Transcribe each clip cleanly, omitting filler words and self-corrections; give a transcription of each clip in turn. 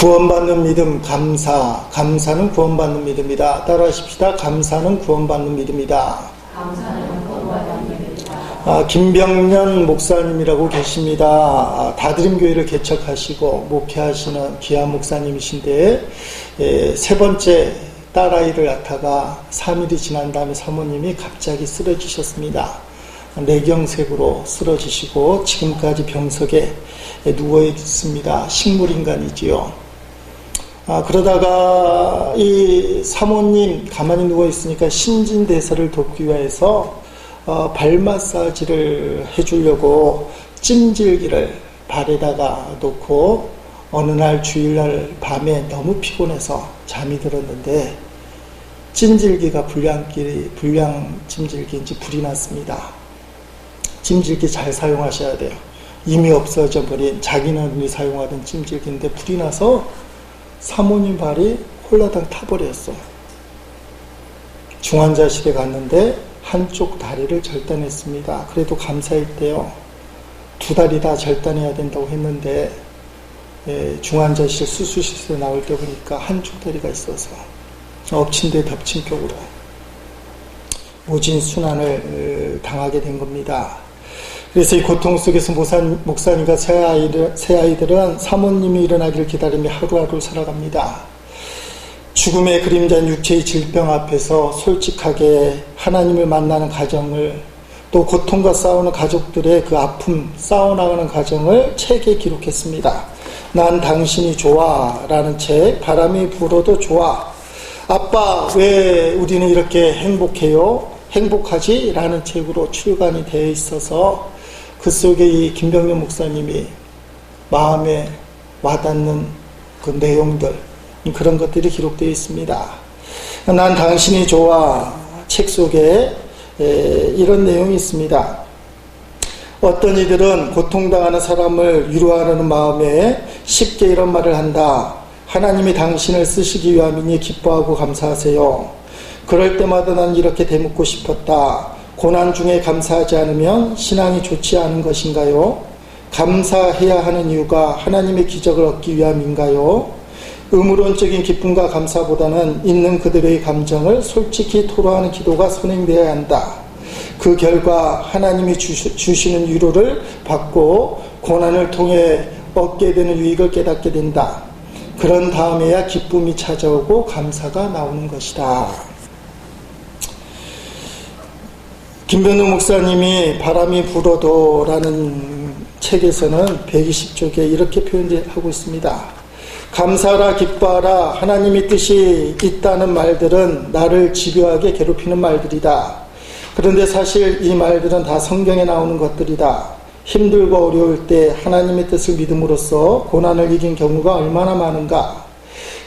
구원받는 믿음, 감사는 구원받는 믿음이다. 따라하십시다. 감사는 구원받는 믿음이다. 감사는 구원받는 믿음이다. 김병년 목사님이라고 계십니다. 다드림교회를 개척하시고 목회하시는 귀한 목사님이신데, 세 번째 딸아이를 낳다가 3일이 지난 다음에 사모님이 갑자기 쓰러지셨습니다. 뇌경색으로 쓰러지시고 지금까지 병석에 누워 있습니다. 식물인간이지요. 그러다가 이 사모님 가만히 누워 있으니까 신진대사를 돕기 위해서 발 마사지를 해주려고 찜질기를 발에다가 놓고 어느 날 주일날 밤에 너무 피곤해서 잠이 들었는데 찜질기가 불량 찜질기인지 불이 났습니다. 찜질기 잘 사용하셔야 돼요. 이미 없어져 버린 자기는 사용하던 찜질기인데 불이 나서 사모님 발이 홀라당 타버렸어. 중환자실에 갔는데 한쪽 다리를 절단했습니다. 그래도 감사했대요. 두 다리 다 절단해야 된다고 했는데 중환자실 수술실에 나올 때 보니까 한쪽 다리가 있어서 엎친 데 덮친 격으로 모진순환을 당하게 된 겁니다. 그래서 이 고통 속에서 목사님과 새 아이들은 사모님이 일어나기를 기다리며 하루하루 살아갑니다. 죽음의 그림자인 육체의 질병 앞에서 솔직하게 하나님을 만나는 가정을, 또 고통과 싸우는 가족들의 그 아픔, 싸워나가는 과정을 책에 기록했습니다. 난 당신이 좋아 라는 책, 바람이 불어도 좋아. 아빠, 왜 우리는 이렇게 행복해요? 행복하지? 라는 책으로 출간이 되어 있어서 그 속에 이 김병년 목사님이 마음에 와닿는 그 내용들, 그런 것들이 기록되어 있습니다. 난 당신이 좋아 책 속에 이런 내용이 있습니다. 어떤 이들은 고통당하는 사람을 위로하려는 마음에 쉽게 이런 말을 한다. 하나님이 당신을 쓰시기 위함이니 기뻐하고 감사하세요. 그럴 때마다 난 이렇게 되묻고 싶었다. 고난 중에 감사하지 않으면 신앙이 좋지 않은 것인가요? 감사해야 하는 이유가 하나님의 기적을 얻기 위함인가요? 의무론적인 기쁨과 감사보다는 있는 그대로의 감정을 솔직히 토로하는 기도가 선행되어야 한다. 그 결과 하나님이 주시는 위로를 받고 고난을 통해 얻게 되는 유익을 깨닫게 된다. 그런 다음에야 기쁨이 찾아오고 감사가 나오는 것이다. 김병년 목사님이 바람이 불어도 라는 책에서는 120쪽에 이렇게 표현하고 있습니다. 감사하라, 기뻐하라, 하나님의 뜻이 있다는 말들은 나를 집요하게 괴롭히는 말들이다. 그런데 사실 이 말들은 다 성경에 나오는 것들이다. 힘들고 어려울 때 하나님의 뜻을 믿음으로써 고난을 이긴 경우가 얼마나 많은가.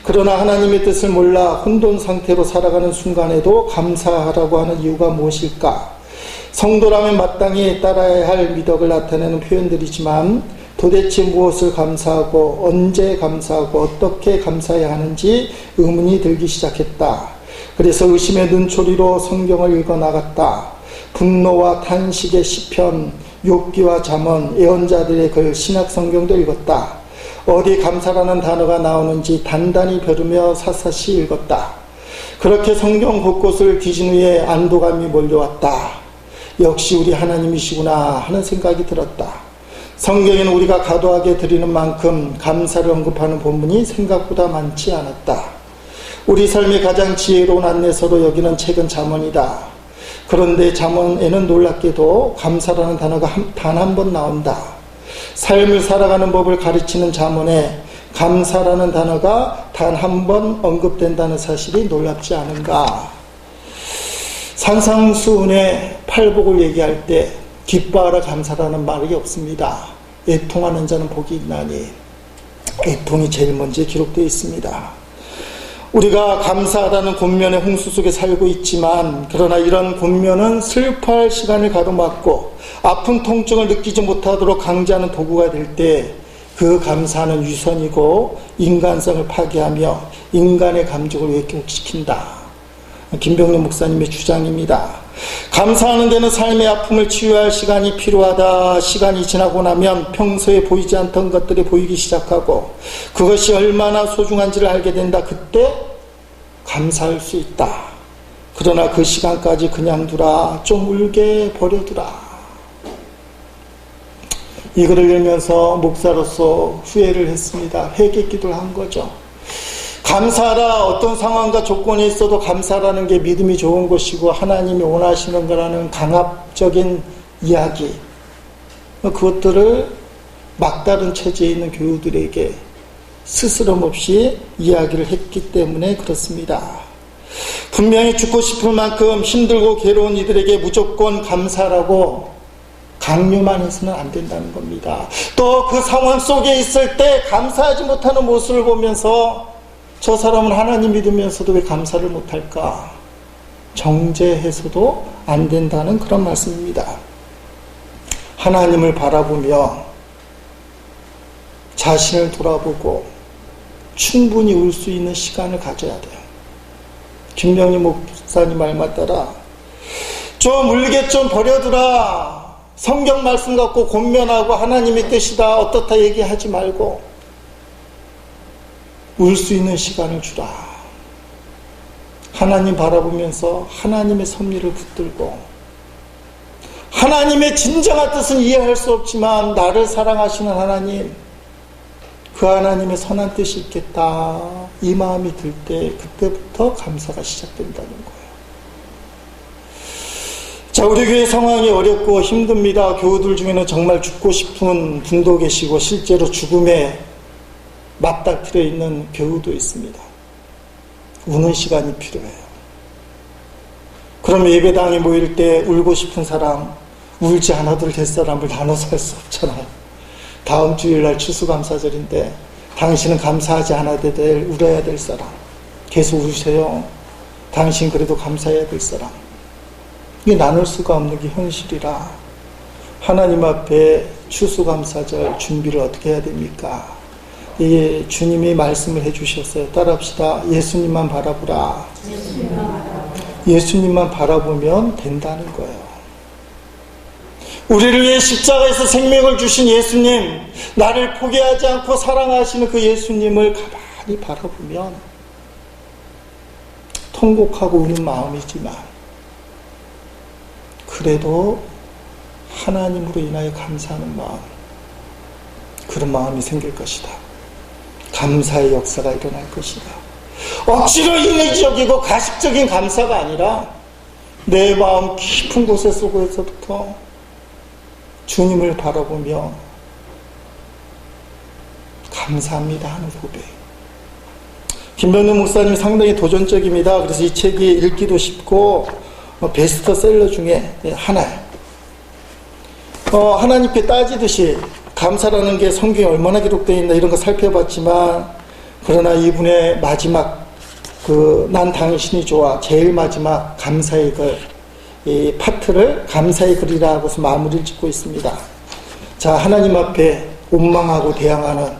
그러나 하나님의 뜻을 몰라 혼돈 상태로 살아가는 순간에도 감사하라고 하는 이유가 무엇일까? 성도라면 마땅히 따라야 할 미덕을 나타내는 표현들이지만 도대체 무엇을 감사하고 언제 감사하고 어떻게 감사해야 하는지 의문이 들기 시작했다. 그래서 의심의 눈초리로 성경을 읽어나갔다. 분노와 탄식의 시편, 욥기와 잠언, 예언자들의 글, 신약성경도 읽었다. 어디 감사라는 단어가 나오는지 단단히 벼르며 샅샅이 읽었다. 그렇게 성경 곳곳을 뒤진 후에 안도감이 몰려왔다. 역시 우리 하나님이시구나 하는 생각이 들었다. 성경에는 우리가 과도하게 드리는 만큼 감사를 언급하는 본문이 생각보다 많지 않았다. 우리 삶의 가장 지혜로운 안내서로 여기는 책은 잠언이다. 그런데 잠언에는 놀랍게도 감사라는 단어가 단 한 번 나온다. 삶을 살아가는 법을 가르치는 잠언에 감사라는 단어가 단 한 번 언급된다는 사실이 놀랍지 않은가. 산상수훈의 팔복을 얘기할 때 기뻐하라 감사라는 말이 없습니다. 애통하는 자는 복이 있나니. 애통이 제일 먼저 기록되어 있습니다. 우리가 감사하다는 권면의 홍수 속에 살고 있지만, 그러나 이런 권면은 슬퍼할 시간을 가로막고 아픈 통증을 느끼지 못하도록 강제하는 도구가 될 때 그 감사는 위선이고 인간성을 파괴하며 인간의 감정을 왜곡시킨다. 김병년 목사님의 주장입니다. 감사하는 데는 삶의 아픔을 치유할 시간이 필요하다. 시간이 지나고 나면 평소에 보이지 않던 것들이 보이기 시작하고 그것이 얼마나 소중한지를 알게 된다. 그때 감사할 수 있다. 그러나 그 시간까지 그냥 두라. 좀 울게 버려두라. 이 글을 읽으면서 목사로서 후회를 했습니다. 회개기도를 한 거죠. 감사하라. 어떤 상황과 조건이 있어도 감사라는 게 믿음이 좋은 것이고 하나님이 원하시는 거라는 강압적인 이야기, 그것들을 막다른 처지에 있는 교우들에게 스스럼 없이 이야기를 했기 때문에 그렇습니다. 분명히 죽고 싶을 만큼 힘들고 괴로운 이들에게 무조건 감사라고 강요만 해서는 안 된다는 겁니다. 또 그 상황 속에 있을 때 감사하지 못하는 모습을 보면서 저 사람은 하나님 믿으면서도 왜 감사를 못할까? 정죄해서도 안 된다는 그런 말씀입니다. 하나님을 바라보며 자신을 돌아보고 충분히 울 수 있는 시간을 가져야 돼요. 김명희 목사님 말만 따라 좀 울게 좀 버려두라. 성경 말씀 갖고 곤면하고 하나님의 뜻이다 어떻다 얘기하지 말고 울 수 있는 시간을 주라. 하나님 바라보면서 하나님의 섭리를 붙들고 하나님의 진정한 뜻은 이해할 수 없지만 나를 사랑하시는 하나님, 그 하나님의 선한 뜻이 있겠다 이 마음이 들 때 그때부터 감사가 시작된다는 거예요. 자, 우리 교회 상황이 어렵고 힘듭니다. 교우들 중에는 정말 죽고 싶은 분도 계시고 실제로 죽음에 맞닥뜨려 있는 교우도 있습니다. 우는 시간이 필요해요. 그럼 예배당에 모일 때 울고 싶은 사람, 울지 않아도 될 사람을 나눠서 할 수 없잖아요. 다음 주일날 추수감사절인데 당신은 감사하지 않아도 될, 울어야 될 사람 계속 우세요. 당신 그래도 감사해야 될 사람. 이게 나눌 수가 없는 게 현실이라 하나님 앞에 추수감사절 준비를 어떻게 해야 됩니까? 이 주님이 말씀을 해주셨어요. 따라합시다. 예수님만 바라보라. 예수님만 바라보면 된다는 거예요. 우리를 위해 십자가에서 생명을 주신 예수님, 나를 포기하지 않고 사랑하시는 그 예수님을 가만히 바라보면 통곡하고 우는 마음이지만 그래도 하나님으로 인하여 감사하는 마음, 그런 마음이 생길 것이다. 감사의 역사가 일어날 것이다. 억지로 인위적이고 가식적인 감사가 아니라 내 마음 깊은 곳에 속에서부터 주님을 바라보며 감사합니다 하는 고백. 김병래 목사님 상당히 도전적입니다. 그래서 이 책이 읽기도 쉽고 베스트셀러 중에 하나예요. 하나님께 따지듯이 감사라는 게 성경에 얼마나 기록되어 있나 이런 거 살펴봤지만, 그러나 이분의 마지막 난 당신이 좋아 제일 마지막 감사의 글, 이 파트를 감사의 글이라 하고서 마무리를 짓고 있습니다. 자, 하나님 앞에 원망하고 대항하는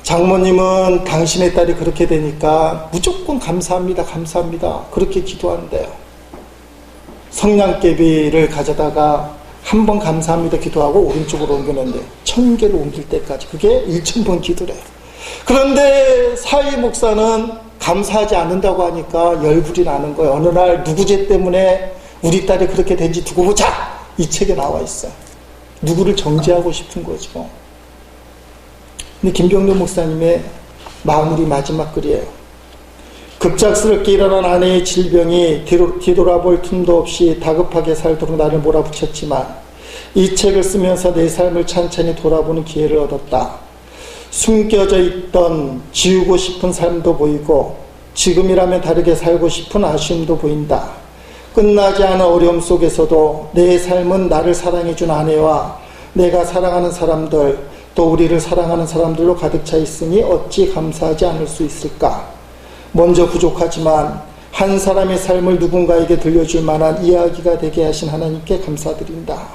장모님은 당신의 딸이 그렇게 되니까 무조건 감사합니다 감사합니다 그렇게 기도하는데요, 성냥개비를 가져다가 한 번 감사합니다 기도하고 오른쪽으로 옮겼는데 1000개를 옮길 때까지 그게 1000번 기도래요. 그런데 사위 목사는 감사하지 않는다고 하니까 열불이 나는 거예요. 어느 날 누구 죄 때문에 우리 딸이 그렇게 된지 두고 보자, 이 책에 나와 있어요. 누구를 정죄하고 싶은 거죠. 근데 김병래 목사님의 마무리 마지막 글이에요. 급작스럽게 일어난 아내의 질병이 뒤돌아볼 틈도 없이 다급하게 살도록 나를 몰아붙였지만 이 책을 쓰면서 내 삶을 찬찬히 돌아보는 기회를 얻었다. 숨겨져 있던 지우고 싶은 삶도 보이고 지금이라면 다르게 살고 싶은 아쉬움도 보인다. 끝나지 않은 어려움 속에서도 내 삶은 나를 사랑해준 아내와 내가 사랑하는 사람들, 또 우리를 사랑하는 사람들로 가득 차 있으니 어찌 감사하지 않을 수 있을까? 먼저 부족하지만 한 사람의 삶을 누군가에게 들려줄 만한 이야기가 되게 하신 하나님께 감사드린다.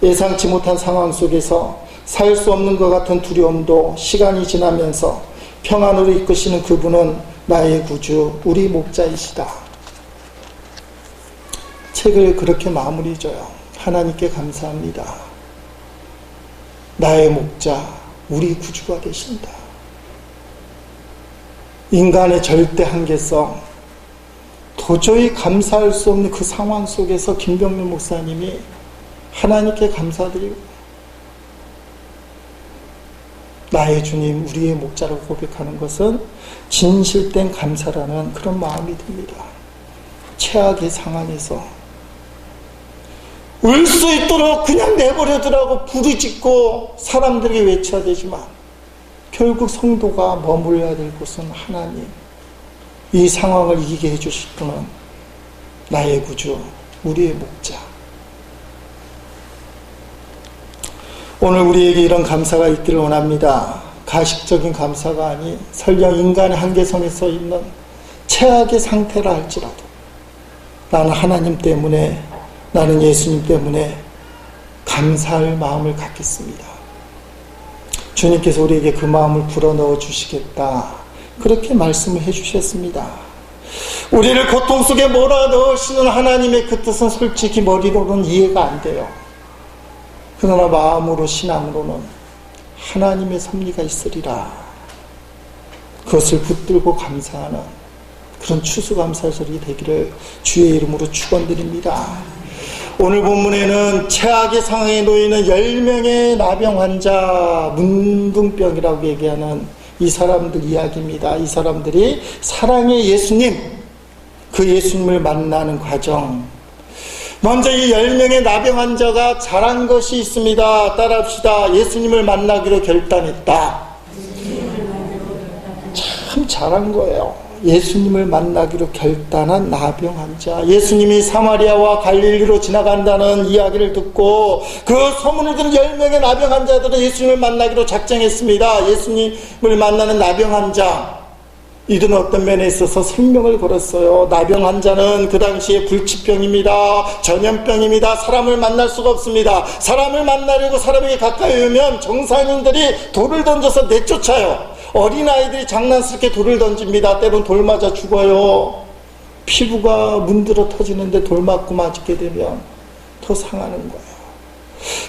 예상치 못한 상황 속에서 살 수 없는 것 같은 두려움도 시간이 지나면서 평안으로 이끄시는 그분은 나의 구주, 우리 목자이시다. 책을 그렇게 마무리 져요. 하나님께 감사합니다. 나의 목자, 우리 구주가 되신다. 인간의 절대 한계성, 도저히 감사할 수 없는 그 상황 속에서 김병률 목사님이 하나님께 감사드리고 나의 주님, 우리의 목자라고 고백하는 것은 진실된 감사라는 그런 마음이 듭니다. 최악의 상황에서 울 수 있도록 그냥 내버려두라고 부르짖고 사람들에게 외쳐야 되지만 결국 성도가 머물러야 될 곳은 하나님. 이 상황을 이기게 해주실 분은 나의 구주, 우리의 목자. 오늘 우리에게 이런 감사가 있기를 원합니다. 가식적인 감사가 아닌 설령 인간의 한계선에서 있는 최악의 상태라 할지라도 나는 하나님 때문에, 나는 예수님 때문에 감사할 마음을 갖겠습니다. 주님께서 우리에게 그 마음을 불어넣어 주시겠다, 그렇게 말씀을 해주셨습니다. 우리를 고통 속에 몰아넣으시는 하나님의 그 뜻은 솔직히 머리로는 이해가 안 돼요. 그러나 마음으로, 신앙으로는 하나님의 섭리가 있으리라, 그것을 붙들고 감사하는 그런 추수감사절이 되기를 주의 이름으로 축원드립니다. 오늘 본문에는 최악의 상황에 놓이는 10명의 나병 환자, 문둥병이라고 얘기하는 이 사람들 이야기입니다. 이 사람들이 사랑의 예수님, 그 예수님을 만나는 과정. 먼저 이 10명의 나병 환자가 잘한 것이 있습니다. 따라합시다. 예수님을 만나기로 결단했다. 참 잘한 거예요. 예수님을 만나기로 결단한 나병 환자. 예수님이 사마리아와 갈릴리로 지나간다는 이야기를 듣고 그 소문을 들은 10명의 나병 환자들은 예수님을 만나기로 작정했습니다. 예수님을 만나는 나병 환자, 이들은 어떤 면에 있어서 생명을 걸었어요. 나병 환자는 그 당시에 불치병입니다. 전염병입니다. 사람을 만날 수가 없습니다. 사람을 만나려고 사람에게 가까이 오면 정상인들이 돌을 던져서 내쫓아요. 어린아이들이 장난스럽게 돌을 던집니다. 때론 돌 맞아 죽어요. 피부가 문드러 터지는데 돌 맞고 맞게 되면 더 상하는 거예요.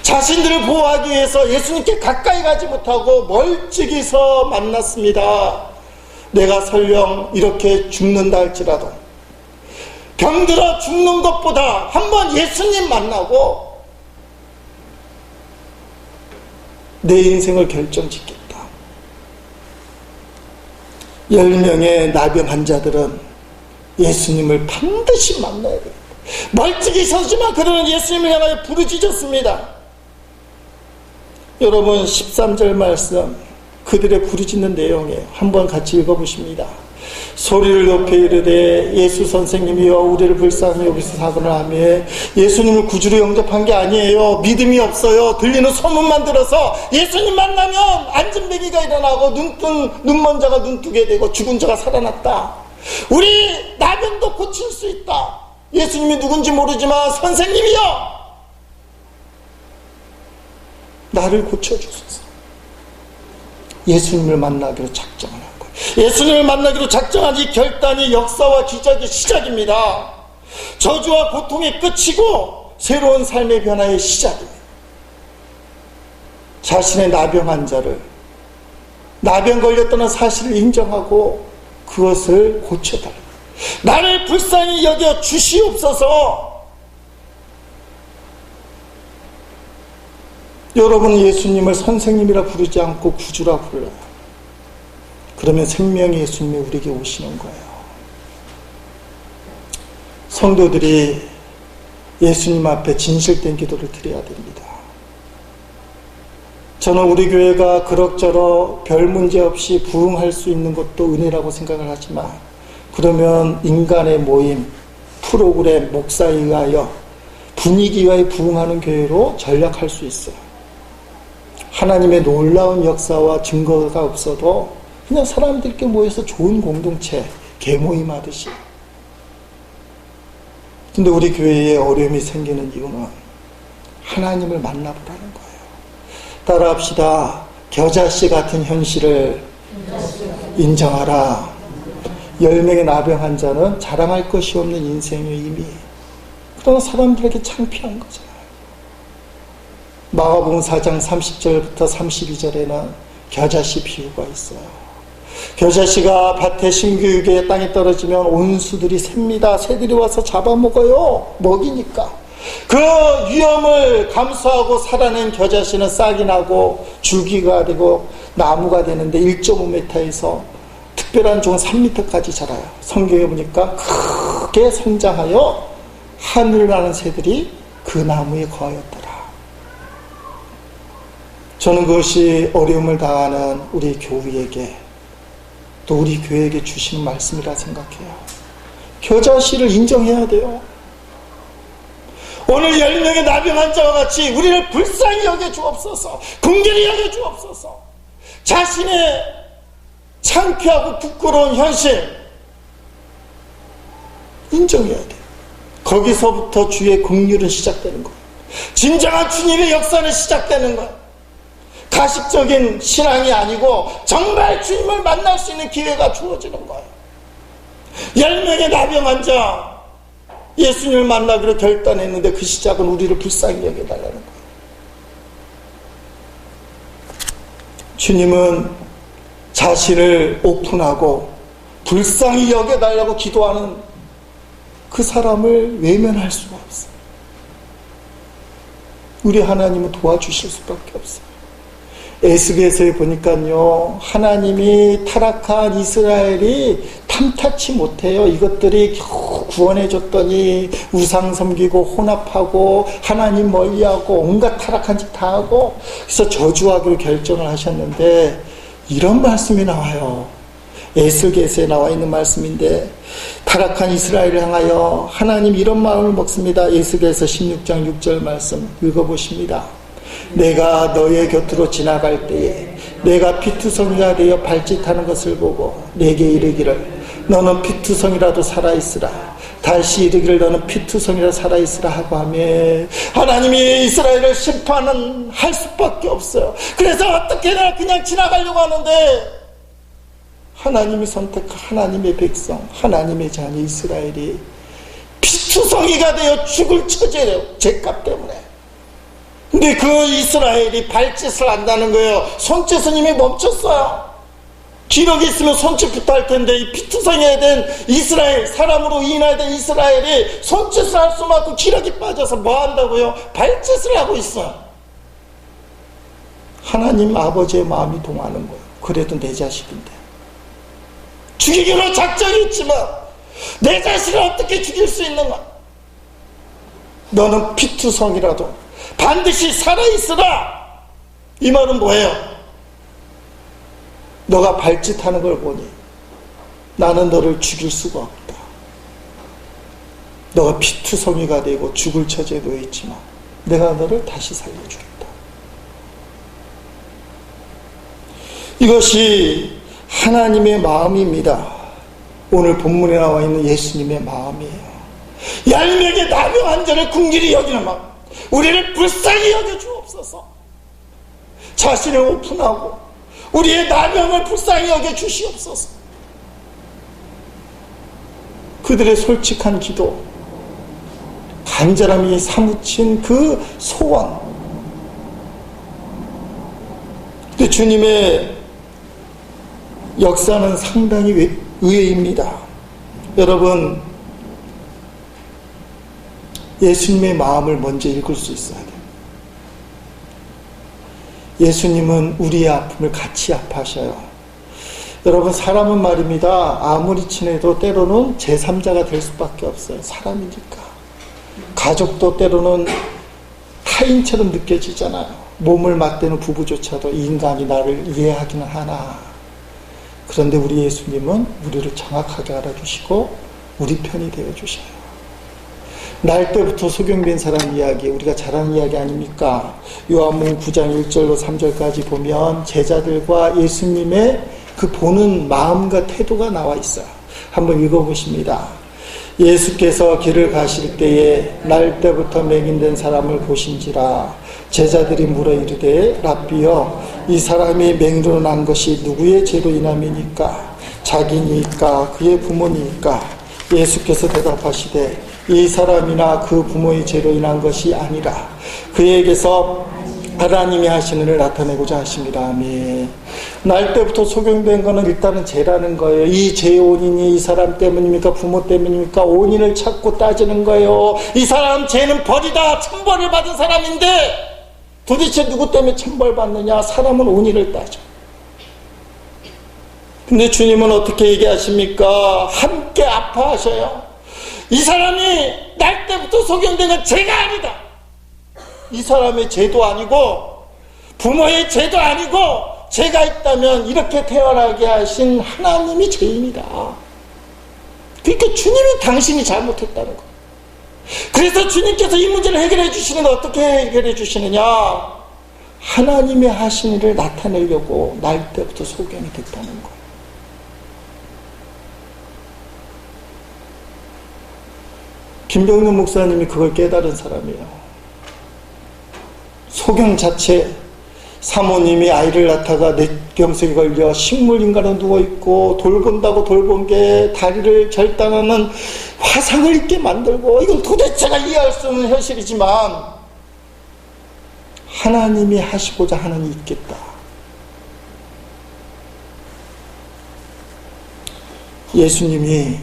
자신들을 보호하기 위해서 예수님께 가까이 가지 못하고 멀찍이서 만났습니다. 내가 설령 이렇게 죽는다 할지라도 병들어 죽는 것보다 한번 예수님 만나고 내 인생을 결정짓겠다. 10명의 나병 환자들은 예수님을 반드시 만나야 됩니다. 멀찍이 서지만 그들은 예수님을 향하여 부르짖었습니다. 여러분 13절 말씀, 그들의 부르짖는 내용이에요. 한번 같이 읽어보십니다. 소리를 높여 이르되 예수 선생님이여 우리를 불쌍히 여기서 사건을 하며 예수님을 구주로 영접한 게 아니에요. 믿음이 없어요. 들리는 소문만 들어서 예수님 만나면 안진뱅이가 일어나고 눈먼 자가 눈뜨게 되고 죽은 자가 살아났다. 우리 나병도 고칠 수 있다. 예수님이 누군지 모르지만 선생님이여 나를 고쳐주소서. 예수님을 만나기로 작정을 한 거예요. 예수님을 만나기로 작정한 이 결단이 역사와 기적의 시작입니다. 저주와 고통의 끝이고 새로운 삶의 변화의 시작입니다. 자신의 나병 환자를, 나병 걸렸다는 사실을 인정하고 그것을 고쳐달라. 나를 불쌍히 여겨 주시옵소서. 여러분 예수님을 선생님이라 부르지 않고 구주라 불러요. 그러면 생명의 예수님이 우리에게 오시는 거예요. 성도들이 예수님 앞에 진실된 기도를 드려야 됩니다. 저는 우리 교회가 그럭저럭 별 문제 없이 부흥할 수 있는 것도 은혜라고 생각을 하지만 그러면 인간의 모임, 프로그램, 목사에 의하여 분위기와의 부흥하는 교회로 전락할 수 있어요. 하나님의 놀라운 역사와 증거가 없어도 그냥 사람들께 모여서 좋은 공동체, 개모임 하듯이. 근데 우리 교회에 어려움이 생기는 이유는 하나님을 만나보라는 거예요. 따라합시다. 겨자씨 같은 현실을 인정하라. 10명의 나병 환자는 자랑할 것이 없는 인생의 이미 그러나 사람들에게 창피한 거잖아요. 마가복음 4장 30절부터 32절에는 겨자씨 비유가 있어요. 겨자씨가 밭에 심기육에 땅에 떨어지면 온수들이 셉니다. 새들이 와서 잡아먹어요. 먹이니까. 그 위험을 감수하고 살아낸 겨자씨는 싹이 나고 줄기가 되고 나무가 되는데 1.5m에서 특별한 종은 3m까지 자라요. 성경에 보니까 크게 성장하여 하늘을 나는 새들이 그 나무에 거하였더라. 저는 그것이 어려움을 당하는 우리 교우에게 또 우리 교회에게 주시는 말씀이라 생각해요. 겨자씨를 인정해야 돼요. 오늘 10명의 나병 환자와 같이 우리를 불쌍히 여겨 주옵소서, 긍휼히 여겨 주옵소서. 자신의 창피하고 부끄러운 현실 인정해야 돼요. 거기서부터 주의 긍휼은 시작되는 거예요. 진정한 주님의 역사는 시작되는 거예요. 가식적인 신앙이 아니고 정말 주님을 만날 수 있는 기회가 주어지는 거예요. 10명의 나병 환자 예수님을 만나기로 결단했는데 그 시작은 우리를 불쌍히 여겨달라는 거예요. 주님은 자신을 오픈하고 불쌍히 여겨달라고 기도하는 그 사람을 외면할 수가 없어요. 우리 하나님은 도와주실 수밖에 없어요. 에스겔서에 보니까요, 하나님이 타락한 이스라엘이 탐탁치 못해요. 이것들이 겨우 구원해줬더니 우상 섬기고 혼합하고 하나님 멀리하고 온갖 타락한 짓 다 하고, 그래서 저주하기로 결정을 하셨는데 이런 말씀이 나와요. 에스겔서에 나와 있는 말씀인데, 타락한 이스라엘을 향하여 하나님 이런 마음을 먹습니다. 에스겔서 16장 6절 말씀 읽어보십니다. 내가 너의 곁으로 지나갈 때에 내가 피투성이가 되어 발짓하는 것을 보고 내게 이르기를 너는 피투성이라도 살아있으라, 다시 이르기를 너는 피투성이라 살아있으라 하고 하며, 하나님이 이스라엘을 심판은 할 수밖에 없어요. 그래서 어떻게나 그냥 지나가려고 하는데 하나님이 선택한 하나님의 백성, 하나님의 자녀 이스라엘이 피투성이가 되어 죽을 처지예요. 죄값 때문에. 근데 그 이스라엘이 발짓을 한다는 거예요. 손짓은 이미 멈췄어요. 기력이 있으면 손짓부터 할 텐데, 이 피투성이에 된 이스라엘, 사람으로 인하된 이스라엘이 손짓을 할 수만큼 기력이 빠져서 뭐 한다고요? 발짓을 하고 있어요. 하나님 아버지의 마음이 동하는 거예요. 그래도 내 자식인데. 죽이기로 작정이 있지만 내 자식을 어떻게 죽일 수 있는가? 너는 피투성이라도 반드시 살아있으라. 이 말은 뭐예요? 너가 발짓하는 걸 보니 나는 너를 죽일 수가 없다. 너가 피투성이가 되고 죽을 처지에 놓여 있지만 내가 너를 다시 살려주겠다. 이것이 하나님의 마음입니다. 오늘 본문에 나와 있는 예수님의 마음이에요. 10명의 나병 환자를 긍휼히 여기는 마음, 우리를 불쌍히 여겨 주옵소서. 자신을 오픈하고 우리의 나병을 불쌍히 여겨 주시옵소서. 그들의 솔직한 기도, 간절함이 사무친 그 소원, 근데 주님의 역사는 상당히 의외입니다. 여러분, 예수님의 마음을 먼저 읽을 수 있어야 돼요. 예수님은 우리의 아픔을 같이 아파하셔요. 여러분, 사람은 말입니다, 아무리 친해도 때로는 제3자가 될 수밖에 없어요. 사람이니까. 가족도 때로는 타인처럼 느껴지잖아요. 몸을 맞대는 부부조차도 이 인간이 나를 이해하기는 하나. 그런데 우리 예수님은 우리를 정확하게 알아주시고 우리 편이 되어주셔요. 날 때부터 소경된 사람 이야기, 우리가 잘 아는 이야기 아닙니까? 요한복음 9장 1절로 3절까지 보면 제자들과 예수님의 그 보는 마음과 태도가 나와 있어요. 한번 읽어보십니다. 예수께서 길을 가실 때에 날 때부터 맹인된 사람을 보신지라. 제자들이 물어 이르되 랍비여, 이 사람이 맹인으로 난 것이 누구의 죄로 인함이니까? 자기니까 그의 부모니까? 예수께서 대답하시되 이 사람이나 그 부모의 죄로 인한 것이 아니라 그에게서 하나님이 하시는 일을 나타내고자 하십니다. 아멘. 날 때부터 소경된 거는 일단은 죄라는 거예요. 이 죄의 원인이 이 사람 때문입니까? 부모 때문입니까? 원인을 찾고 따지는 거예요. 이 사람 죄는 벌이다. 천벌을 받은 사람인데 도대체 누구 때문에 천벌 받느냐? 사람은 원인을 따져. 근데 주님은 어떻게 얘기하십니까? 함께 아파하셔요. 이 사람이 날 때부터 소경된 건 죄가 아니다. 이 사람의 죄도 아니고 부모의 죄도 아니고 죄가 있다면 이렇게 태어나게 하신 하나님이 죄입니다. 그러니까 주님이 당신이 잘못했다는 거예요. 그래서 주님께서 이 문제를 해결해 주시는데 어떻게 해결해 주시느냐? 하나님의 하신 일을 나타내려고 날 때부터 소경이 됐다는 거예요. 김병윤 목사님이 그걸 깨달은 사람이에요. 소경 자체, 사모님이 아이를 낳다가 뇌경색에 걸려 식물인간으로 누워있고 돌본다고 돌본 게 다리를 절단하는 화상을 입게 만들고, 이건 도대체가 이해할 수 없는 현실이지만 하나님이 하시고자 하는 일이 있겠다. 예수님이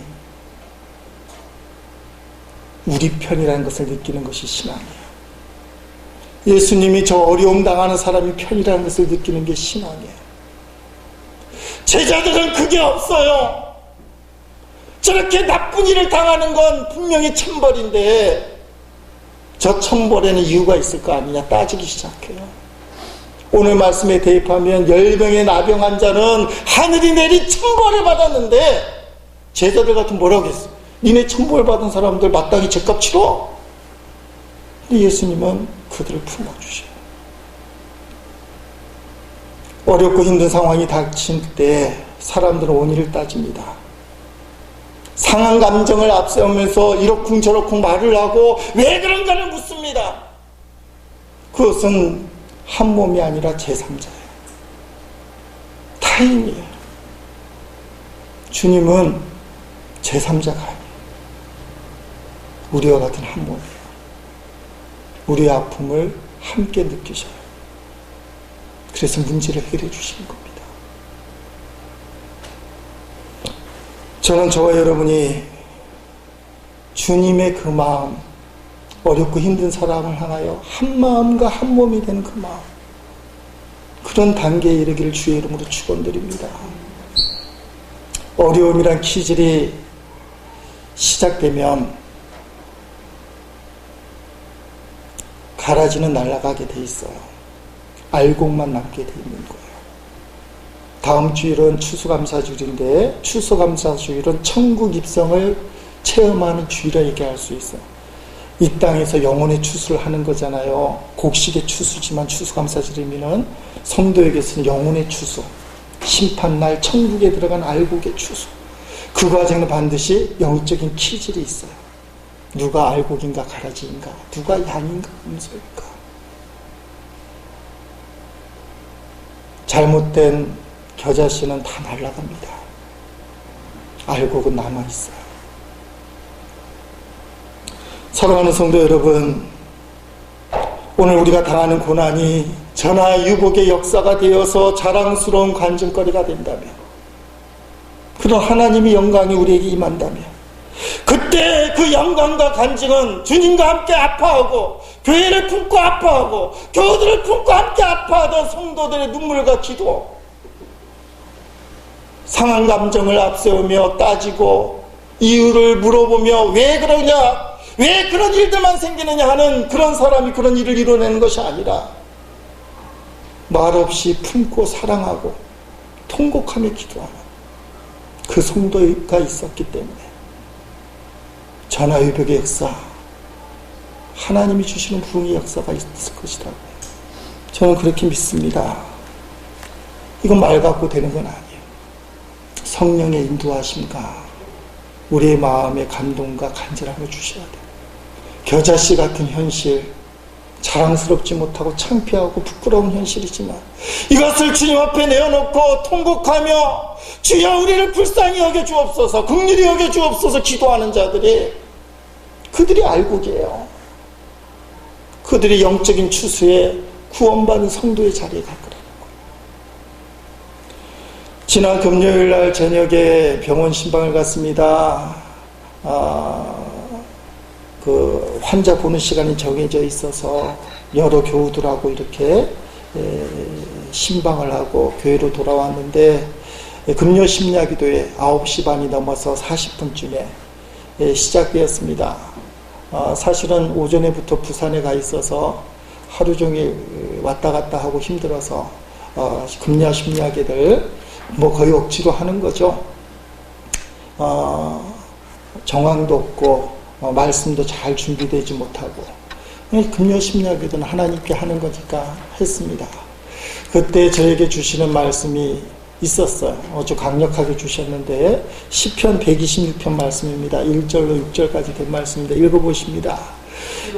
우리 편이라는 것을 느끼는 것이 신앙이에요. 예수님이 저 어려움 당하는 사람이 편이라는 것을 느끼는 게 신앙이에요. 제자들은 그게 없어요. 저렇게 나쁜 일을 당하는 건 분명히 천벌인데 저 천벌에는 이유가 있을 거 아니냐 따지기 시작해요. 오늘 말씀에 대입하면 10명의 나병 환자는 하늘이 내린 천벌을 받았는데 제자들 같은 뭐라고 했어? 니네 천벌 받은 사람들 마땅히 죄값 치러? 근데 예수님은 그들을 품어주셔요. 어렵고 힘든 상황이 닥친 때 사람들은 원인을 따집니다. 상한 감정을 앞세우면서 이러쿵저러쿵 말을 하고 왜 그런가를 묻습니다. 그것은 한 몸이 아니라 제3자예요. 타인이에요. 주님은 제3자가 아니에요. 우리와 같은 한 몸이에요. 우리의 아픔을 함께 느끼셔요. 그래서 문제를 해결해 주시는 겁니다. 저는 저와 여러분이 주님의 그 마음, 어렵고 힘든 사람을 향하여 한 마음과 한 몸이 되는 그 마음, 그런 단계에 이르기를 주의 이름으로 축원드립니다. 어려움이란 기질이 시작되면 가라지는 날아가게 돼 있어요. 알곡만 남게 돼 있는 거예요. 다음 주일은 추수감사주일인데 추수감사주일은 천국 입성을 체험하는 주일이라 얘기할 수 있어요. 이 땅에서 영혼의 추수를 하는 거잖아요. 곡식의 추수지만 추수감사주일이면 성도에게서는 영혼의 추수, 심판날 천국에 들어간 알곡의 추수. 그 과정은 반드시 영적인 기질이 있어요. 누가 알곡인가 가라지인가, 누가 양인가 음소인가. 잘못된 겨자씨는 다 날아갑니다. 알곡은 남아있어요. 사랑하는 성도 여러분, 오늘 우리가 당하는 고난이 전하유복의 역사가 되어서 자랑스러운 관증거리가 된다면, 그런 하나님의 영광이 우리에게 임한다면, 그때 그 영광과 간증은 주님과 함께 아파하고 교회를 품고 아파하고 교우들을 품고 함께 아파하던 성도들의 눈물과 기도, 상한 감정을 앞세우며 따지고 이유를 물어보며 왜 그러냐, 왜 그런 일들만 생기느냐 하는 그런 사람이 그런 일을 이뤄내는 것이 아니라 말없이 품고 사랑하고 통곡하며 기도하는 그 성도가 있었기 때문에 전하유복의 역사, 하나님이 주시는 부흥의 역사가 있을 것이다. 저는 그렇게 믿습니다. 이건 말 갖고 되는 건 아니에요. 성령의 인도하심과 우리의 마음의 감동과 간절함을 주셔야 돼요. 겨자씨 같은 현실, 자랑스럽지 못하고 창피하고 부끄러운 현실이지만 이것을 주님 앞에 내어놓고 통곡하며 주여 우리를 불쌍히 여겨 주옵소서, 긍휼히 여겨 주옵소서 기도하는 자들이 그들이 알곡이에요. 그들이 영적인 추수에 구원받은 성도의 자리에 갈 거라는 거예요. 지난 금요일 날 저녁에 병원 신방을 갔습니다. 그 환자 보는 시간이 정해져 있어서 여러 교우들하고 이렇게 신방을 하고 교회로 돌아왔는데, 금요 심야기도에 9시 반이 넘어서 40분쯤에 시작되었습니다. 사실은 오전에부터 부산에 가 있어서 하루 종일 왔다 갔다 하고 힘들어서 금요 심야기들 거의 억지로 하는 거죠. 정황도 없고 말씀도 잘 준비되지 못하고, 금요 심야기도는 하나님께 하는 거니까 했습니다. 그때 저에게 주시는 말씀이 있었어요. 아주 강력하게 주셨는데, 시편 126편 말씀입니다. 1절로 6절까지 된 말씀인데 읽어보십니다.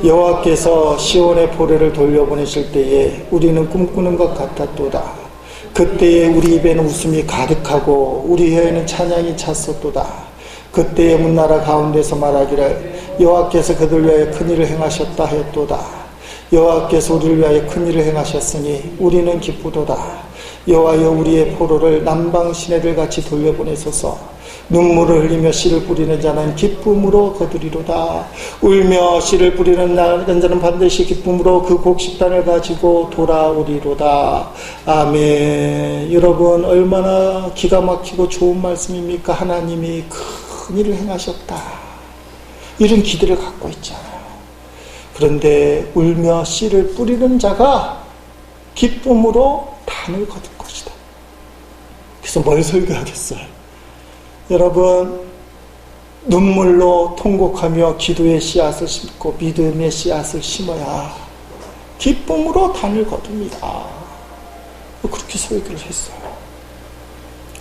여호와께서 시온의 포레를 돌려보내실 때에 우리는 꿈꾸는 것 같았도다. 그때에 우리 입에는 웃음이 가득하고 우리 혀에는 찬양이 찼었도다. 그때에 문나라 가운데서 말하기를 여호와께서 그들 위하여 큰일을 행하셨다 하였도다. 여호와께서 우리를 위하여 큰일을 행하셨으니 우리는 기쁘도다. 여호와여 우리의 포로를 남방 시내들 같이 돌려보내소서. 눈물을 흘리며 씨를 뿌리는 자는 기쁨으로 거두리로다. 울며 씨를 뿌리는 자는 반드시 기쁨으로 그 곡식단을 가지고 돌아오리로다. 아멘. 여러분, 얼마나 기가 막히고 좋은 말씀입니까? 하나님이 큰 일을 행하셨다, 이런 기대를 갖고 있잖아요. 그런데 울며 씨를 뿌리는 자가 기쁨으로 단을 거둘 것이다. 그래서 뭘 설교하겠어요? 여러분, 눈물로 통곡하며 기도의 씨앗을 심고 믿음의 씨앗을 심어야 기쁨으로 단을 거둡니다. 그렇게 설교를 했어요.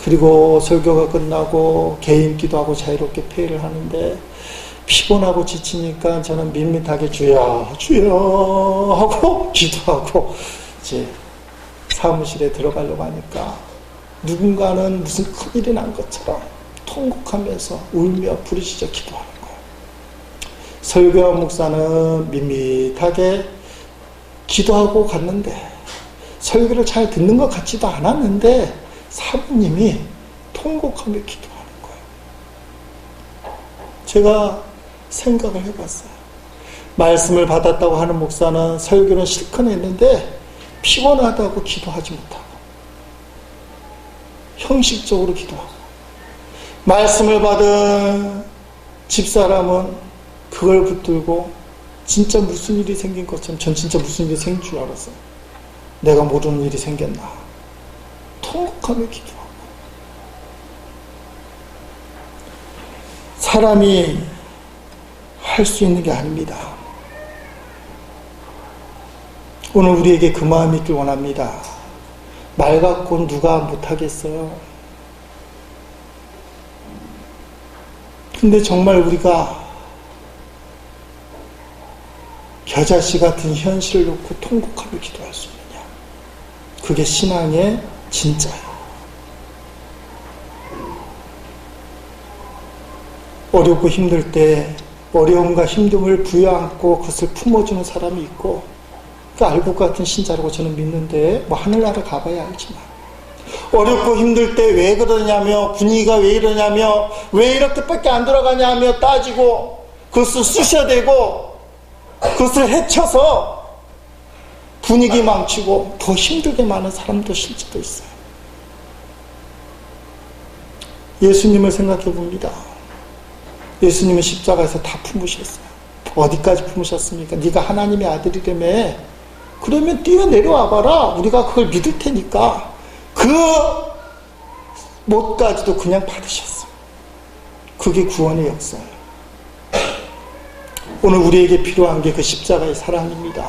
그리고 설교가 끝나고 개인 기도하고 자유롭게 폐회를 하는데, 피곤하고 지치니까 저는 밋밋하게 주여 주여 하고 기도하고 이제 사무실에 들어가려고 하니까 누군가는 무슨 큰일이 난 것처럼 통곡하면서 울며 부르짖어 기도하는 거예요. 설교한 목사는 밋밋하게 기도하고 갔는데, 설교를 잘 듣는 것 같지도 않았는데 사모님이 통곡하며 기도하는 거예요. 제가 생각을 해봤어요. 말씀을 받았다고 하는 목사는 설교는 실컷 했는데 피곤하다고 기도하지 못하고 형식적으로 기도하고, 말씀을 받은 집사람은 그걸 붙들고 진짜 무슨 일이 생긴 것처럼, 전 진짜 무슨 일이 생긴 줄 알았어요. 내가 모르는 일이 생겼나, 통곡하며 기도하고. 사람이 할 수 있는 게 아닙니다. 오늘 우리에게 그 마음이 있길 원합니다. 말 갖고는 누가 못하겠어요. 근데 정말 우리가 겨자씨 같은 현실을 놓고 통곡하며 기도할 수 있느냐, 그게 신앙의 진짜예요. 어렵고 힘들 때 어려움과 힘듦을 부여안고 그것을 품어주는 사람이 있고, 그 알곡 같은 신자라고 저는 믿는데, 하늘나라 가봐야 알지만, 어렵고 힘들 때 왜 그러냐며, 분위기가 왜 이러냐며, 왜 이렇게밖에 안 돌아가냐며 따지고 그것을 쑤셔대고 그것을 해쳐서 분위기 망치고 더 힘들게 많은 사람도 실제로 있어요. 예수님을 생각해 봅니다. 예수님은 십자가에서 다 품으셨어요. 어디까지 품으셨습니까? 네가 하나님의 아들이라며, 그러면 뛰어내려와 봐라, 우리가 그걸 믿을 테니까. 그 못까지도 그냥 받으셨어요. 그게 구원의 역사예요. 오늘 우리에게 필요한 게 그 십자가의 사랑입니다.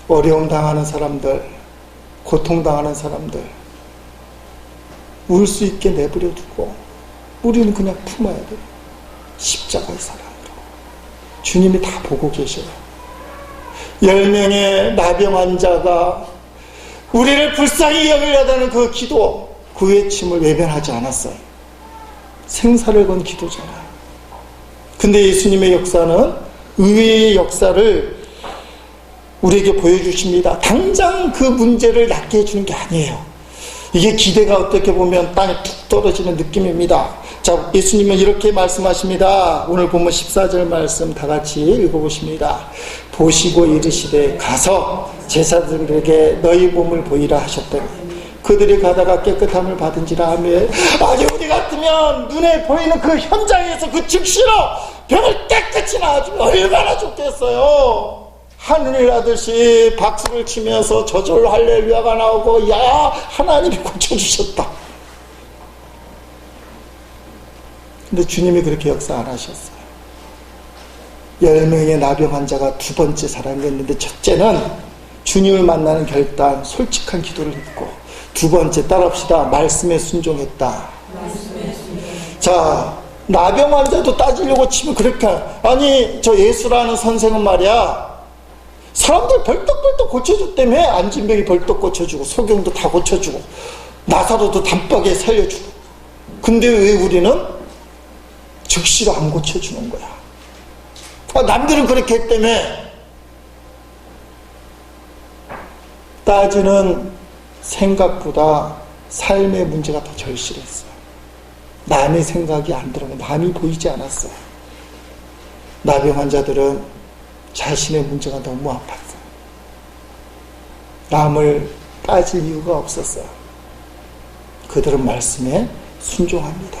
어려움 당하는 사람들, 고통 당하는 사람들, 울 수 있게 내버려 두고 우리는 그냥 품어야 돼요. 십자가의 사랑으로. 주님이 다 보고 계셔요. 10명의 나병 환자가 우리를 불쌍히 여기려다는 그 기도, 그 외침을 외면하지 않았어요. 생사를 건 기도잖아요. 근데 예수님의 역사는 의외의 역사를 우리에게 보여주십니다. 당장 그 문제를 낫게 해주는 게 아니에요. 이게 기대가 어떻게 보면 땅에 툭 떨어지는 느낌입니다. 자, 예수님은 이렇게 말씀하십니다. 오늘 보면 14절 말씀 다 같이 읽어보십니다. 보시고 이르시되 가서 제사장들에게 너희 몸을 보이라 하셨더니 그들이 가다가 깨끗함을 받은지라 하며, 아니 우리 같으면 눈에 보이는 그 현장에서 그 즉시로 병을 깨끗이 나아주면 얼마나 좋겠어요. 하늘을 나듯이 박수를 치면서 저절로 할렐루야가 나오고, 야 하나님이 고쳐주셨다. 근데 주님이 그렇게 역사 안 하셨어요. 10명의 나병 환자가 두 번째 살아났는데, 첫째는 주님을 만나는 결단, 솔직한 기도를 했고, 두 번째 따라합시다. 말씀에 순종했다. 자, 나병 환자도 따지려고 치면 그렇게, 아니 저 예수라는 선생은 말이야, 사람들 벌떡벌떡 고쳐줬다며. 안진병이 벌떡 고쳐주고, 소경도 다 고쳐주고, 나사로도 단박에 살려주고. 근데 왜 우리는 즉시로 안 고쳐주는 거야? 남들은 그렇게 했다며. 따지는 생각보다 삶의 문제가 더 절실했어요. 남의 생각이 안 들어오고 남이 보이지 않았어요. 나병 환자들은 자신의 문제가 너무 아팠어요. 남을 따질 이유가 없었어요. 그들은 말씀에 순종합니다.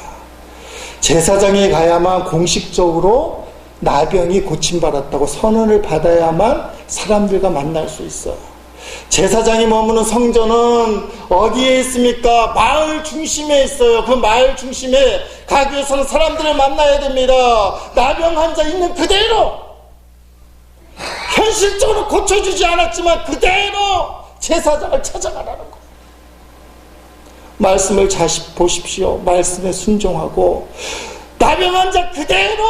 제사장에 가야만 공식적으로 나병이 고침받았다고 선언을 받아야만 사람들과 만날 수 있어요. 제사장이 머무는 성전은 어디에 있습니까? 마을 중심에 있어요. 그 마을 중심에 가기 위해서는 사람들을 만나야 됩니다. 나병 환자 있는 그대로, 현실적으로 고쳐주지 않았지만 그대로 제사장을 찾아가라는 거예요. 말씀을 잘 보십시오. 말씀에 순종하고 나병 환자 그대로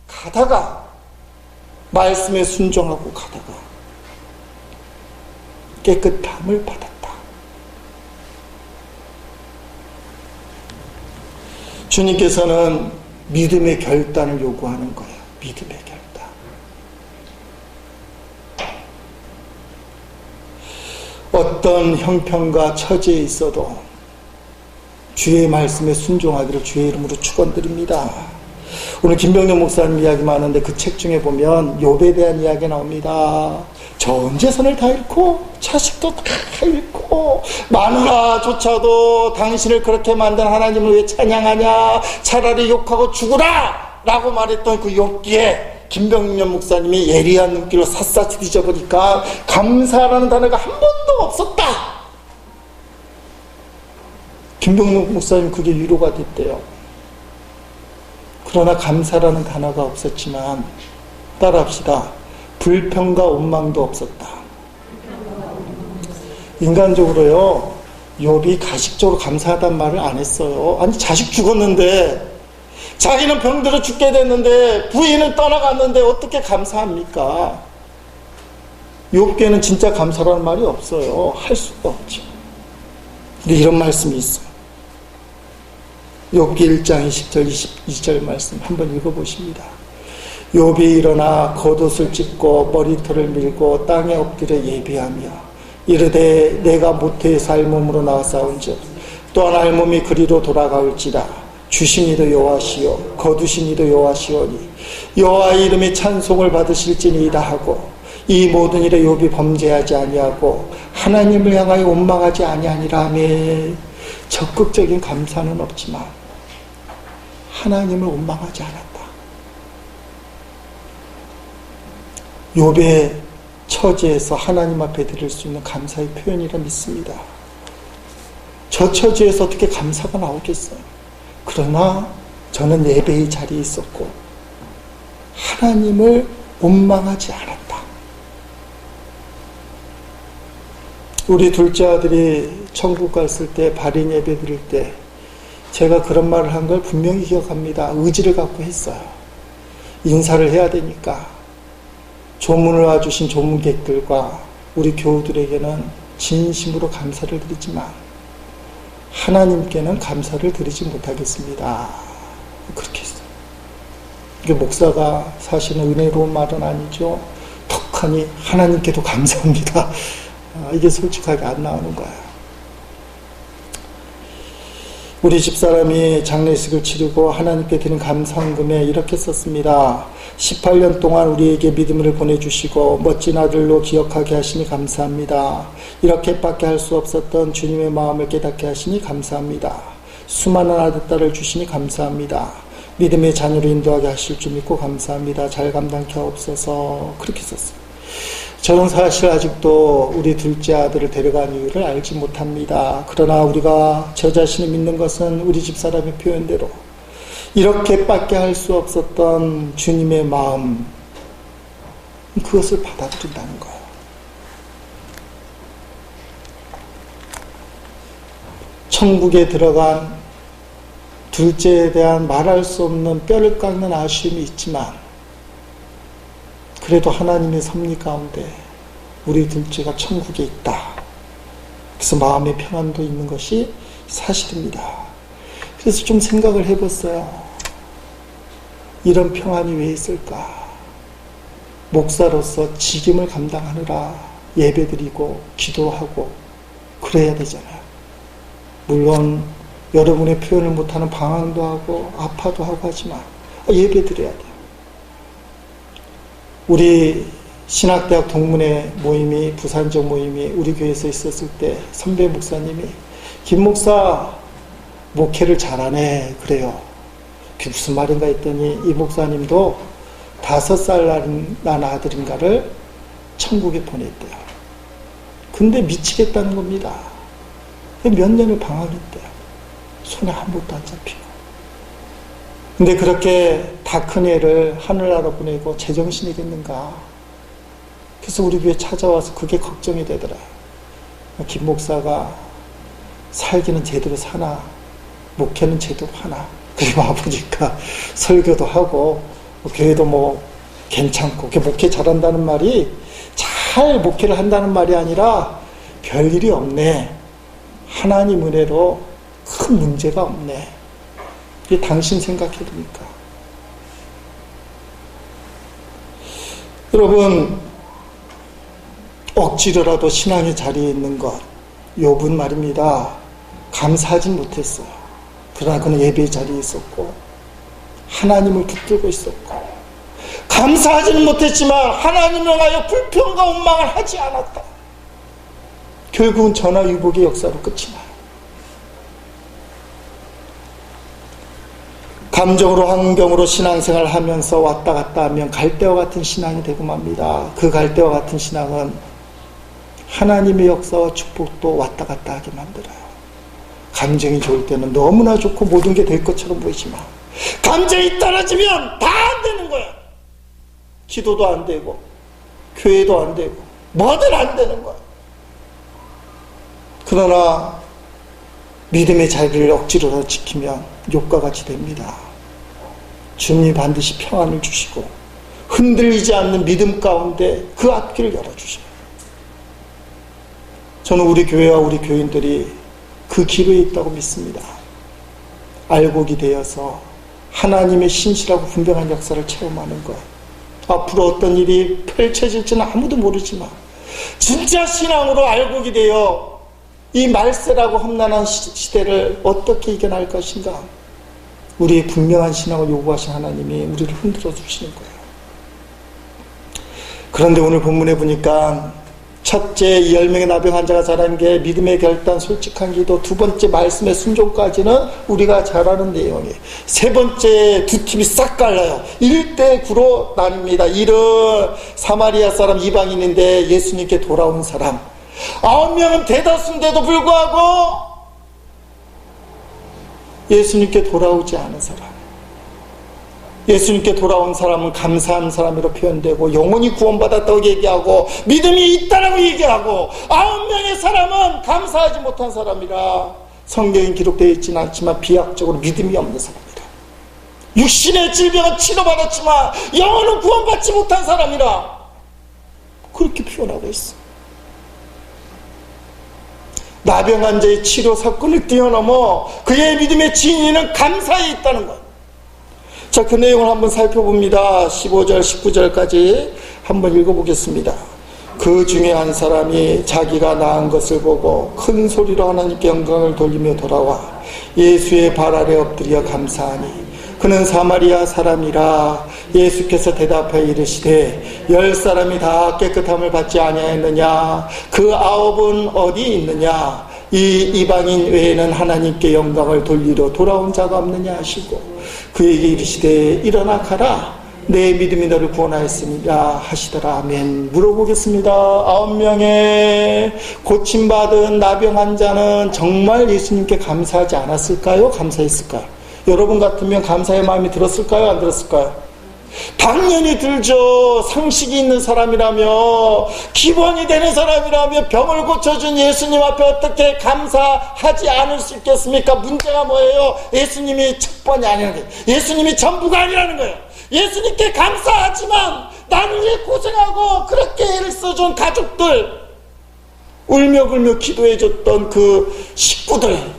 가다가, 말씀에 순종하고 가다가 깨끗함을 받았다. 주님께서는 믿음의 결단을 요구하는 거예요. 믿음의 결단. 어떤 형편과 처지에 있어도 주의 말씀에 순종하기를 주의 이름으로 축원드립니다. 오늘 김병렬 목사님 이야기 많은데 그 책 중에 보면 욥에 대한 이야기 나옵니다. 전 재산을 다 잃고 자식도 다 잃고 마누라조차도 당신을 그렇게 만든 하나님을 왜 찬양하냐, 차라리 욕하고 죽으라 라고 말했던 그 욥기에 김병렬 목사님이 예리한 눈길로 샅샅이 뒤져보니까 감사라는 단어가 한 번도 없었다. 김병렬 목사님 그게 위로가 됐대요. 그러나 감사라는 단어가 없었지만, 따라합시다. 불평과 원망도 없었다. 인간적으로요, 욥이 가식적으로 감사하단 말을 안 했어요. 아니 자식 죽었는데, 자기는 병들어 죽게 됐는데, 부인은 떠나갔는데 어떻게 감사합니까? 욥께는 진짜 감사라는 말이 없어요. 할 수가 없죠. 근데 이런 말씀이 있어요. 욥기 1장 20절 22절 말씀 한번 읽어보십니다. 욥이 일어나 겉옷을 찢고 머리털을 밀고 땅에 엎드려 예비하며 이르되 내가 모태에서 알몸으로 나왔사온즉 또한 알몸이 그리로 돌아가올지라. 주신 이도 여호와시요 거두신 이도 여호와시오니 여호와의 이름의 찬송을 받으실지니이다 하고, 이 모든 일에 욥이 범죄하지 아니하고 하나님을 향하여 원망하지 아니하니라 하며. 적극적인 감사는 없지만 하나님을 원망하지 않았다. 욥의 처지에서 하나님 앞에 드릴 수 있는 감사의 표현이라 믿습니다. 저 처지에서 어떻게 감사가 나오겠어요? 그러나 저는 예배의 자리에 있었고 하나님을 원망하지 않았다. 우리 둘째 아들이 천국 갔을 때, 발인 예배 드릴 때 제가 그런 말을 한 걸 분명히 기억합니다. 의지를 갖고 했어요. 인사를 해야 되니까 조문을 와주신 조문객들과 우리 교우들에게는 진심으로 감사를 드리지만 하나님께는 감사를 드리지 못하겠습니다. 그렇게 했어요. 이게 목사가 사실은 은혜로운 말은 아니죠. 턱하니 하나님께도 감사합니다. 이게 솔직하게 안 나오는 거예요. 우리 집사람이 장례식을 치르고 하나님께 드린 감사헌금에 이렇게 썼습니다. 18년 동안 우리에게 믿음을 보내주시고 멋진 아들로 기억하게 하시니 감사합니다. 이렇게밖에 할 수 없었던 주님의 마음을 깨닫게 하시니 감사합니다. 수많은 아들, 딸을 주시니 감사합니다. 믿음의 자녀로 인도하게 하실 줄 믿고 감사합니다. 잘 감당케 하옵소서. 그렇게 썼어요. 저는 사실 아직도 우리 둘째 아들을 데려간 이유를 알지 못합니다. 그러나 우리가 저 자신이 믿는 것은 우리 집사람의 표현대로 이렇게밖에 할 수 없었던 주님의 마음, 그것을 받아들인다는 거예요. 천국에 들어간 둘째에 대한 말할 수 없는 뼈를 깎는 아쉬움이 있지만 그래도 하나님의 섭리 가운데 우리 둘째가 천국에 있다. 그래서 마음의 평안도 있는 것이 사실입니다. 그래서 좀 생각을 해봤어요. 이런 평안이 왜 있을까? 목사로서 직임을 감당하느라 예배드리고 기도하고 그래야 되잖아요. 물론 여러분의 표현을 못하는 방황도 하고 아파도 하고 하지만 예배드려야 돼요. 우리 신학대학 동문회 모임이, 부산적 모임이 우리 교회에서 있었을 때 선배 목사님이 김 목사 목회를 잘하네 그래요. 그게 무슨 말인가 했더니 이 목사님도 5살 난 아들인가를 천국에 보냈대요. 근데 미치겠다는 겁니다. 몇 년을 방황했대요. 손에 아무것도 안 잡히고. 근데 그렇게 다 큰 애를 하늘나라 보내고 제정신이겠는가. 그래서 우리 교회 찾아와서 그게 걱정이 되더라. 김 목사가 살기는 제대로 사나, 목회는 제대로 하나. 그리고 아버지가 설교도 하고 교회도 뭐 괜찮고, 목회 잘한다는 말이 잘 목회를 한다는 말이 아니라 별일이 없네. 하나님 은혜로 큰 문제가 없네. 이게 당신 생각해보니까. 여러분, 억지로라도 신앙의 자리에 있는 것, 욥은 말입니다. 감사하진 못했어요. 그러나 그는 예배의 자리에 있었고 하나님을 붙들고 있었고, 감사하지는 못했지만 하나님을 위하여 불평과 원망을 하지 않았다. 결국은 전화위복의 역사로 끝이 나요. 감정으로 환경으로 신앙생활을 하면서 왔다 갔다 하면 갈대와 같은 신앙이 되고 맙니다. 그 갈대와 같은 신앙은 하나님의 역사와 축복도 왔다 갔다 하게 만들어요. 감정이 좋을 때는 너무나 좋고 모든 게 될 것처럼 보이지만 감정이 떨어지면 다 안 되는 거야. 기도도 안 되고 교회도 안 되고 뭐든 안 되는 거야. 그러나 믿음의 자리를 억지로 지키면 욥과 같이 됩니다. 주님이 반드시 평안을 주시고 흔들리지 않는 믿음 가운데 그 앞길을 열어주셔요. 저는 우리 교회와 우리 교인들이 그 기로에 있다고 믿습니다. 알곡이 되어서 하나님의 신실하고 분명한 역사를 체험하는 것. 앞으로 어떤 일이 펼쳐질지는 아무도 모르지만 진짜 신앙으로 알곡이 되어 이 말세라고 험난한 시대를 어떻게 이겨낼 것인가. 우리의 분명한 신앙을 요구하신 하나님이 우리를 흔들어 주시는 거예요. 그런데 오늘 본문에 보니까 첫째, 10명의 나병 환자가 잘한 게 믿음의 결단, 솔직한 기도. 두 번째, 말씀의 순종까지는 우리가 잘 아는 내용이에요. 세 번째, 두 팀이 싹 갈라요. 1대 9로 나뉩니다. 1은 사마리아 사람 이방인인데 예수님께 돌아온 사람. 9명은 대다수인데도 불구하고 예수님께 돌아오지 않은 사람. 예수님께 돌아온 사람은 감사한 사람으로 표현되고 영원히 구원받았다고 얘기하고 믿음이 있다라고 얘기하고, 9명의 사람은 감사하지 못한 사람이라 성경에 기록되어 있지는 않지만 비약적으로 믿음이 없는 사람이라, 육신의 질병은 치료받았지만 영혼은 구원받지 못한 사람이라 그렇게 표현하고 있어. 나병 환자의 치료 사건을 뛰어넘어 그의 믿음의 진리는 감사에 있다는 것. 자, 그 내용을 한번 살펴봅니다. 15절, 19절까지 한번 읽어보겠습니다. 그 중에 한 사람이 자기가 낳은 것을 보고 큰 소리로 하나님께 영광을 돌리며 돌아와 예수의 발 아래 엎드려 감사하니 그는 사마리아 사람이라. 예수께서 대답하여 이르시되 10사람이 다 깨끗함을 받지 아니하였느냐? 그 9은 어디 있느냐? 이 이방인 외에는 하나님께 영광을 돌리러 돌아온 자가 없느냐 하시고 그에게 이르시되 일어나 가라. 내 믿음이 너를 구원하였습니다 하시더라. 아멘. 물어보겠습니다. 9명의 고침받은 나병 환자는 정말 예수님께 감사하지 않았을까요? 감사했을까요? 여러분 같으면 감사의 마음이 들었을까요? 안 들었을까요? 당연히 들죠. 상식이 있는 사람이라며, 기본이 되는 사람이라며 병을 고쳐준 예수님 앞에 어떻게 감사하지 않을 수 있겠습니까? 문제가 뭐예요? 예수님이 첫 번이 아니라는 거예요. 예수님이 전부가 아니라는 거예요. 예수님께 감사하지만 나를 위해 고생하고 그렇게 애를 써준 가족들, 울며불며 기도해줬던 그 식구들,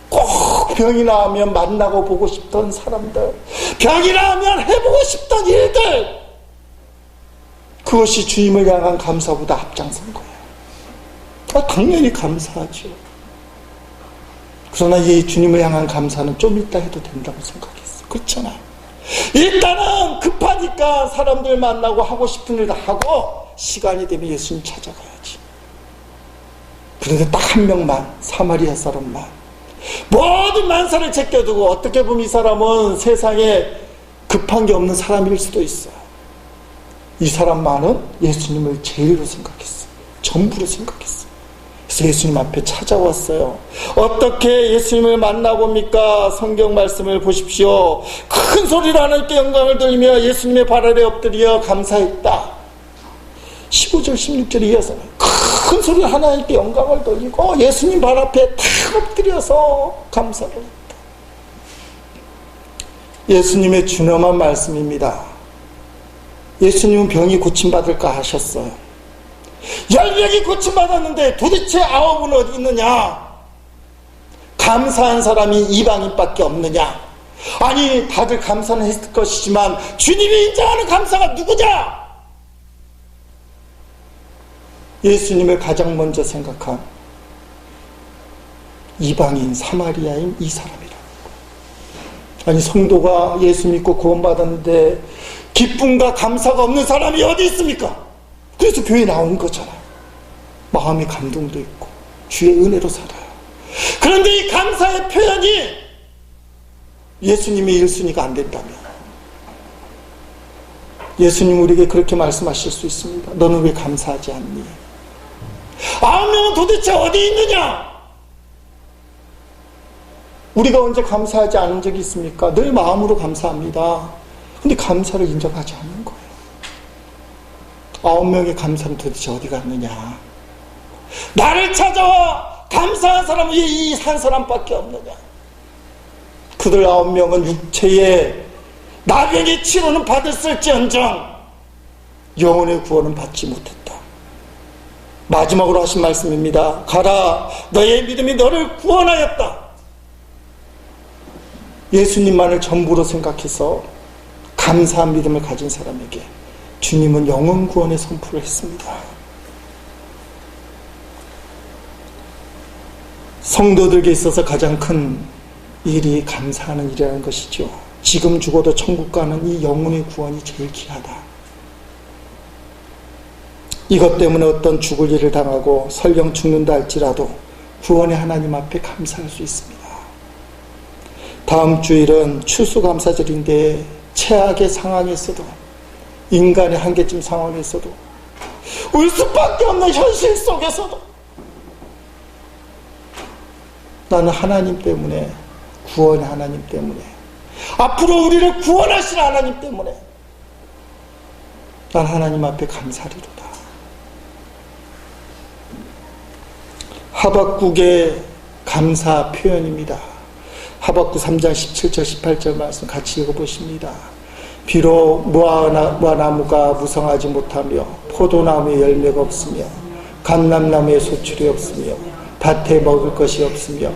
꼭 병이 나면 만나고 보고 싶던 사람들, 병이 나면 해보고 싶던 일들, 그것이 주님을 향한 감사보다 앞장선 거예요. 당연히 감사하죠. 그러나 이 주님을 향한 감사는 좀 이따 해도 된다고 생각했어. 그렇잖아요. 일단은 급하니까 사람들 만나고 하고 싶은 일 다 하고 시간이 되면 예수님 찾아가야지. 그런데 딱 한 명만, 사마리아 사람만 모든 만사를 제껴두고, 어떻게 보면 이 사람은 세상에 급한 게 없는 사람일 수도 있어요. 이 사람만은 예수님을 제일로 생각했어요. 전부로 생각했어요. 그래서 예수님 앞에 찾아왔어요. 어떻게 예수님을 만나봅니까? 성경 말씀을 보십시오. 큰 소리로 하나님께 영광을 돌리며 예수님의 발 아래 엎드려 감사했다. 15절 16절에 이어서 큰 소리로 하나님께 영광을 돌리고 예수님 발 앞에 탁 엎드려서 감사를 했다. 예수님의 준엄한 말씀입니다. 예수님은 병이 고침받을까 하셨어요. 10명이 고침받았는데 도대체 9은 어디 있느냐? 감사한 사람이 이방인밖에 없느냐? 아니, 다들 감사는 했을 것이지만 주님이 인정하는 감사가 누구냐? 예수님을 가장 먼저 생각한 이방인, 사마리아인 이 사람이라. 아니, 성도가 예수 믿고 구원받았는데 기쁨과 감사가 없는 사람이 어디 있습니까? 그래서 교회 나온 거잖아요. 마음의 감동도 있고 주의 은혜로 살아요. 그런데 이 감사의 표현이 예수님이 1순위가 안 된다면, 예수님 우리에게 그렇게 말씀하실 수 있습니다. 너는 왜 감사하지 않니? 9명은 도대체 어디 있느냐? 우리가 언제 감사하지 않은 적이 있습니까? 늘 마음으로 감사합니다. 근데 감사를 인정하지 않는 거예요. 9명의 감사는 도대체 어디 갔느냐? 나를 찾아와 감사한 사람은 이 한 사람밖에 없느냐? 그들 9명은 육체의 나병의 치료는 받았을지언정 영혼의 구원은 받지 못했다. 마지막으로 하신 말씀입니다. 가라, 너의 믿음이 너를 구원하였다. 예수님만을 전부로 생각해서 감사한 믿음을 가진 사람에게 주님은 영혼 구원의 선포를 했습니다. 성도들에게 있어서 가장 큰 일이 감사하는 일이라는 것이죠. 지금 죽어도 천국 가는 이 영혼의 구원이 제일 귀하다. 이것 때문에 어떤 죽을 일을 당하고 설령 죽는다 할지라도 구원의 하나님 앞에 감사할 수 있습니다. 다음 주일은 추수감사절인데 최악의 상황에서도, 인간의 한계점 상황에서도, 울 수밖에 없는 현실 속에서도 나는 하나님 때문에, 구원의 하나님 때문에, 앞으로 우리를 구원하실 하나님 때문에 난 하나님 앞에 감사리로다. 하박국의 감사 표현입니다. 하박국 3장 17절 18절 말씀 같이 읽어보십니다. 비록 무화나무가 무성하지 못하며 포도나무에 열매가 없으며 감람나무에 소출이 없으며 밭에 먹을 것이 없으며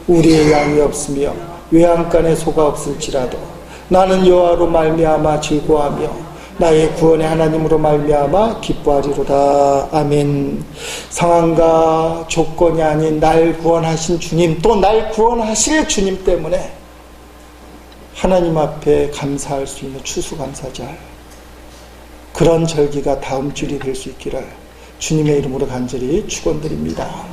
우리의 양이 없으며 외양간에 소가 없을지라도 나는 여호와로 말미암아 즐거워하며 나의 구원의 하나님으로 말미암아 기뻐하리로다. 아멘. 상황과 조건이 아닌 날 구원하신 주님, 또 날 구원하실 주님 때문에 하나님 앞에 감사할 수 있는 추수감사절, 그런 절기가 다음 주일이 될 수 있기를 주님의 이름으로 간절히 축원드립니다.